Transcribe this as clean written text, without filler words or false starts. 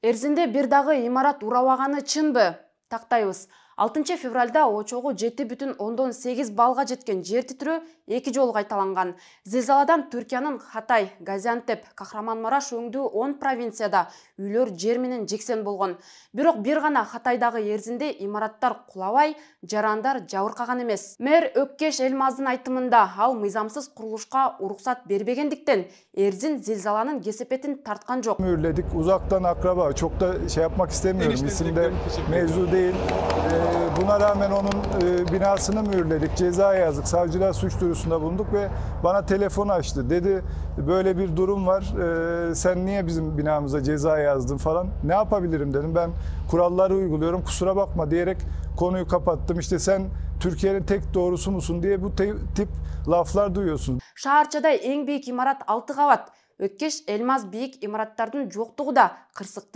Эрзинде бир дагы имарат урабаганы чынбы? Тактайбыз. 6 февралда очогу 7,8 балга жеткен жер титирөө 2 жолу кайталанган. Зилзаладан Түркиянын Хатай, Газиантеп, Кахраман-Мараш өңдүү 10 провинцияда үйлөр жер менен жексен болгон. Бирок бир гана Хатайдагы эрзинде имараттар кулабай, жарандар жабыркаган эмес. Мэр Өккеш Элмаздын айтымында ал мыйзамсыз курулушка уруксат бербегендиктен эрзин зилзаланын кесепетин тарткан жок. Mühürledik, uzaktan akraba. Çok da şey yapmak istemiyorum. İsimde mevzu değil. Buna rağmen onun binasını mühürledik. Ceza yazdık. Savcılar suç duyurusunda bulunduk ve bana telefon açtı. Dedi böyle bir durum var. Sen niye bizim binamıza ceza yazdın falan. Ne yapabilirim dedim. Ben kuralları uyguluyorum. Kusura bakma diyerek konuyu kapattım. İşte sen Türkiye'nin tek doğrusu musun diye bu tip laflar duyuyorsun. Шаарчада эң бийик имарат 6 кабат. Өккеш Элмаз бийик имараттардын жоктугу да кырсыкты.